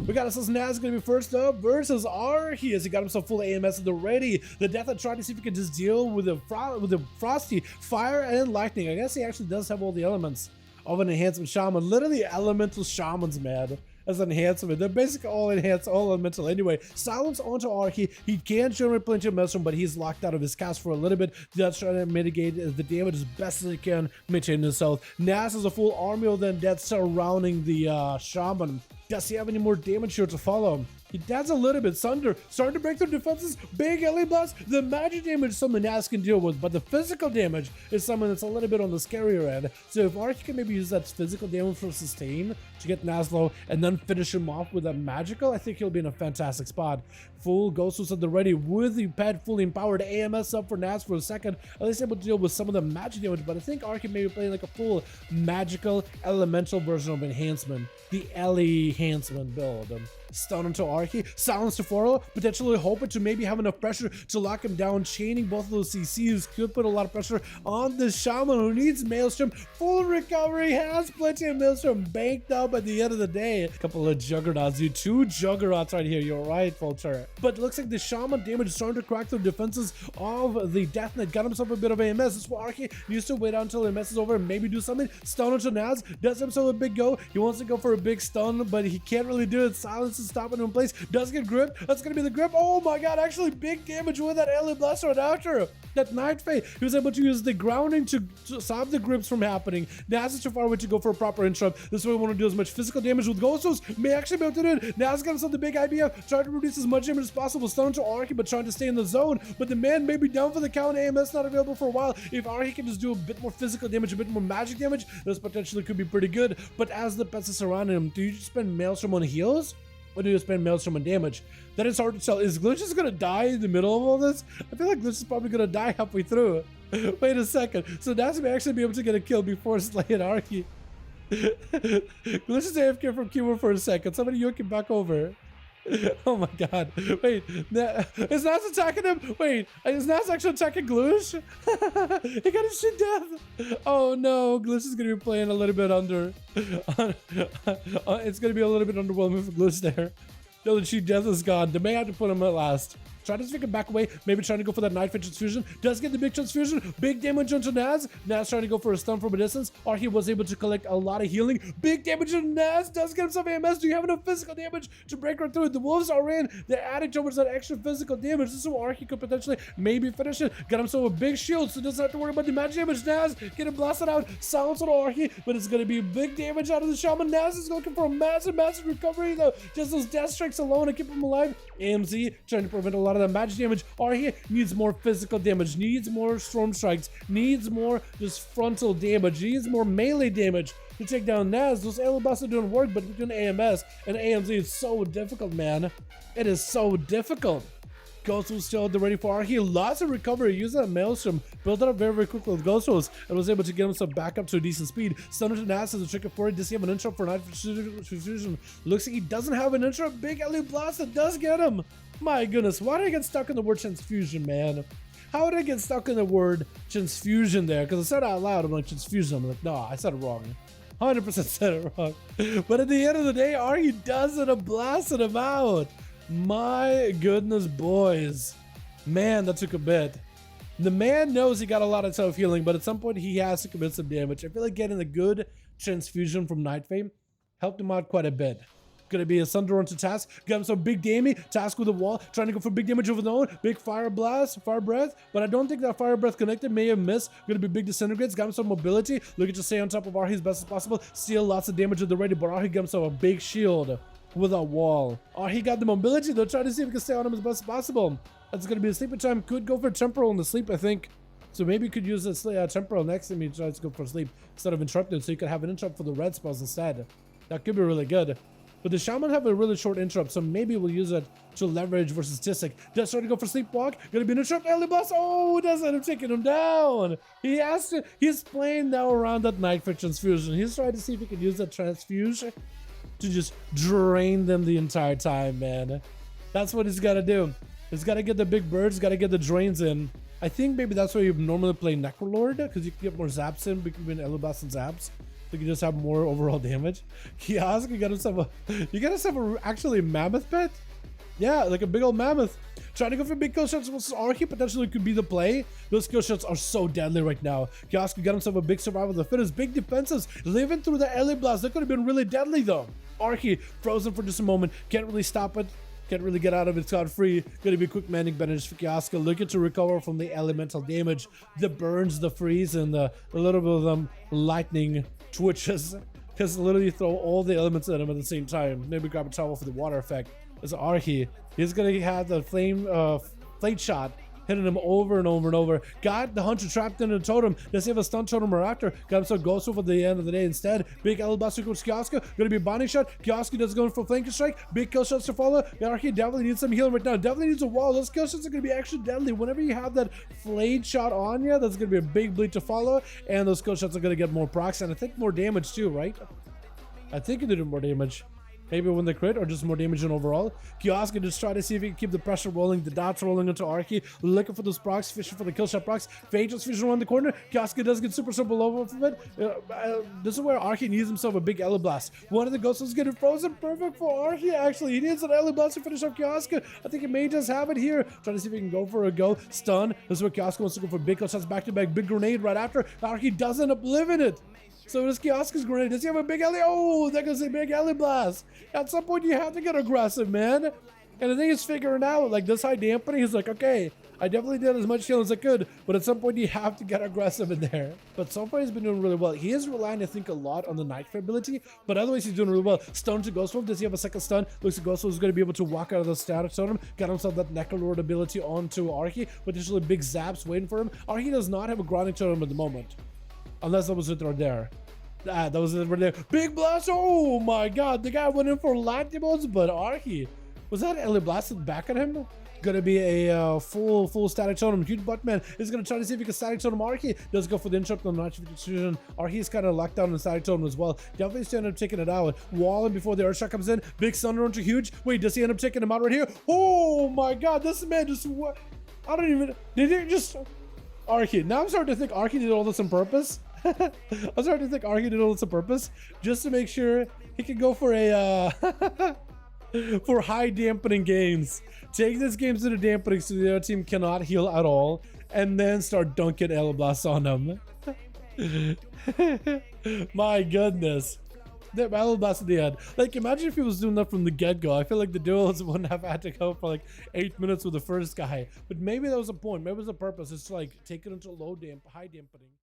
We got ourselves Naz going to be first up versus Archie as he got himself full AMS at the ready. The Death tried to see if he could just deal with the Frosty, Fire, and Lightning. I guess he actually does have all the elements of an Enhancement Shaman. Literally elemental shamans, man. As an enhancement, they're basically all enhanced, all elemental anyway. Silence onto Archie. He can generate plenty of Maelstrom, but he's locked out of his cast for a little bit. That's trying to mitigate the damage as best as he can, maintain his health. Nas has a full army of them that's surrounding the Shaman. Does he have any more damage here to follow? He does a little bit. Sunder starting to break through defenses. Big LA blast. The magic damage is something Nas can deal with, but the physical damage is something that's a little bit on the scarier end. So if Archie can maybe use that physical damage for sustain to get Nas low and then finish him off with a magical, I think he'll be in a fantastic spot. Full Ghostwoods at the ready with the pet fully empowered. AMS up for Nas for a second. At least able to deal with some of the magic damage, but I think Archie may be playing like a full magical elemental version of Enhancement. The LE Enhancement build. Stun into Archie, silence to Foro, potentially hoping to maybe have enough pressure to lock him down. Chaining both of those CCs could put a lot of pressure on the Shaman who needs Maelstrom. Full recovery, has plenty of Maelstrom banked up at the end of the day. A couple of Juggernauts, dude. 2 Juggernauts right here, you're right, Vulture. But it looks like the Shaman damage is starting to crack through defenses of the Death Knight. Got himself a bit of AMS. This is why Archie needs to wait until AMS is over and maybe do something. Stun into Naz, does himself a big go. He wants to go for a big stun, but he can't really do it. Silence is stopping him in place. Does get gripped. That's going to be the grip. Oh my god, actually big damage with that alien blaster right after. That Night Fae, he was able to use the grounding to stop the grips from happening. Naz is too far away to go for a proper interrupt. This way we want to do as much physical damage with Ghostos. May actually be able to do it. Naz got himself the big IBF, trying to reduce as much damage as possible. Stun to Archie, but trying to stay in the zone. But the man may be down for the count. AMS not available for a while. If Archie can just do a bit more physical damage, a bit more magic damage, this potentially could be pretty good. But as the pets are surrounding him, do you just spend Maelstrom on heals? Or do you spend Maelstrom on damage? That is hard to tell. Is Glitch just gonna die in the middle of all this? I feel like Glitch is probably gonna die halfway through. Wait a second. So Naz may actually be able to get a kill before slaying Archie. Glitch is AFK from Q1 for a second. Somebody yoke him back over. Oh my god. Wait, is Naz attacking him? Wait, is Naz actually attacking Glitch? He got his shit death. Oh no, Glitch is going to be playing a little bit under. It's going to be a little bit underwhelming for Glitch there. No, the cheat death is gone. They may have to put him at last. Try to figure back away, maybe trying to go for that Night Fae transfusion. Does get the big transfusion. Big damage onto Naz. Naz trying to go for a stun from a distance. Archie was able to collect a lot of healing. Big damage on Naz. Does get himself AMS. Do you have enough physical damage to break right through it? The wolves are in. They're adding towards that extra physical damage. This is where Archie could potentially maybe finish it. Got himself a big shield, so doesn't have to worry about the magic damage. Naz getting blasted out. Silence on Archie, but it's going to be big damage out of the Shaman. Naz is looking for a massive recovery though. Just those death strikes alone to keep him alive. AMZ trying to prevent a lot of that magic damage. Archie needs more physical damage, needs more storm strikes, needs more just frontal damage, needs more melee damage to take down Naz. Those alien blasts are doing work, but between AMS and AMZ is so difficult, man. It is so difficult. Ghost was still ready for Archie. Lots of recovery, using that Maelstrom, built it up very quickly with Ghost Rolls, and was able to get himself back up to a decent speed. Stunner to Naz as a trick for it. Does he have an interrupt for Night Fusion? Looks like he doesn't have an interrupt. Big LE blast that does get him. My goodness, why did I get stuck in the word transfusion, man? How did I get stuck in the word transfusion there? Because I said it out loud, I'm like, transfusion. I'm like, no, I said it wrong. 100% said it wrong. But at the end of the day, Archie does it and blasted him out. My goodness, boys. Man, that took a bit. The man knows he got a lot of self-healing, but at some point he has to commit some damage. I feel like getting a good transfusion from Night Fae helped him out quite a bit. Gonna be a Sunder onto Task. Got him some big damage. Task with the wall. Trying to go for big damage over the own. Big fire blast. Fire breath. But I don't think that fire breath connected. May have missed. Gonna be big disintegrates. Got him some mobility. Looking to stay on top of Archie as best as possible. Steal lots of damage at the ready. But Archie got himself a big shield with a wall. Archie got the mobility. They're trying to see if he can stay on him as best as possible. That's gonna be a sleeping time. Could go for temporal in the sleep, I think. So maybe you could use this temporal next time he tries to go for sleep instead of interrupted. So you could have an interrupt for the red spells instead. That could be really good. But the Shaman have a really short interrupt, so maybe we'll use it to leverage versus Tissac. Does try to go for Sleepwalk. Gonna be an interrupt. Early boss. Oh, does end up taking him down. He has to. He's playing now around that Night Fae transfusion. He's trying to see if he can use that transfusion to just drain them the entire time, man. That's what he's got to do. He's got to get the big birds, got to get the drains in. I think maybe that's why you normally play Necrolord, because you can get more zaps in between Elubas and zaps. So you can just have more overall damage. Kiosk, you got himself a actually mammoth pet? Yeah, like a big old mammoth. Trying to go for big kill shots versus Archie potentially could be the play. Those kill shots are so deadly right now. Kiosk got himself a big survival of the fittest, big defenses, living through the LA blast. That could have been really deadly though. Archie frozen for just a moment, can't really stop it. Can't really get out of it scot-free. Gonna be quick manic bandage for Kioska, looking to recover from the elemental damage, the burns, the freeze, and a little bit of them lightning twitches. Because literally throw all the elements at him at the same time. Maybe grab a towel for the water effect. As Archie, he's gonna have the flame shot hitting him over and over and over. Got the hunter trapped in a totem. Does he have a stun totem or after? Got himself Ghost Wolf at the end of the day instead. Big L Blaster coach Kioska. Gonna be a binding shot. Kioska does go for flanking strike. Big kill shots to follow. Archie definitely needs some healing right now. Definitely needs a wall. Those kill shots are gonna be actually deadly. Whenever you have that flayed shot on you, that's gonna be a big bleed to follow. And those kill shots are gonna get more procs and I think more damage too, right? I think it did more damage. Maybe when they crit or just more damage in overall. Kioska just try to see if he can keep the pressure rolling, the dots rolling into Archie, looking for those procs, fishing for the kill shot procs. Fade just fishing around the corner. Kioska does get super low from it. This is where Archie needs himself a big Ele Blast. One of the ghosts is getting frozen. Perfect for Archie, actually. He needs an Ele Blast to finish off Kioska. I think he may just have it here. Trying to see if he can go for a go. Stun. This is where Kioska wants to go for big kill shots back to back. Big grenade right after. Archie does end up living it. So does Kioska's grenade. Does he have a big Ele? Oh, there goes a big Ele Blast. At some point, you have to get aggressive, man. And the thing is figuring out, like this high dampening, he's like, okay, I definitely did as much heal as I could, but at some point you have to get aggressive in there. But so far he's been doing really well. He is relying, I think, a lot on the Nightfare ability, but otherwise he's doing really well. Stun to Ghost Wolf. Does he have a second stun? Looks like Ghost Wolf is going to be able to walk out of the status totem. Got himself that Necrolord ability onto Archie, potentially big zaps waiting for him. Archie does not have a grinding totem at the moment, unless that was it right there. That was it right there. Big blast. Oh my god, the guy went in for light emotes, but Archie, was that Ele blasted back at him? Gonna be a full static totem. Huge Buttman is gonna try to see if he can static totem Archie. Does go for the interrupt on the Archie. Archie's kind of locked down in the static totem as well. Definitely still end up taking it out. Walling before the Earthshock comes in. Big Thunder onto Huge. Wait, does he end up taking him out right here? Oh my god, this man just what? I don't even. Did he just Archie? Now I'm starting to think Archie did all this on purpose. I'm starting to think Archie did all this on purpose just to make sure he can go for a for high dampening games. Take this game to the dampening so the other team cannot heal at all, and then start dunking Ele Blast on them. My goodness. That Ele Blast at the end. Like, imagine if he was doing that from the get-go. I feel like the duels wouldn't have had to go for like 8 minutes with the first guy. But maybe that was a point. Maybe it was a purpose. It's like take it into high dampening.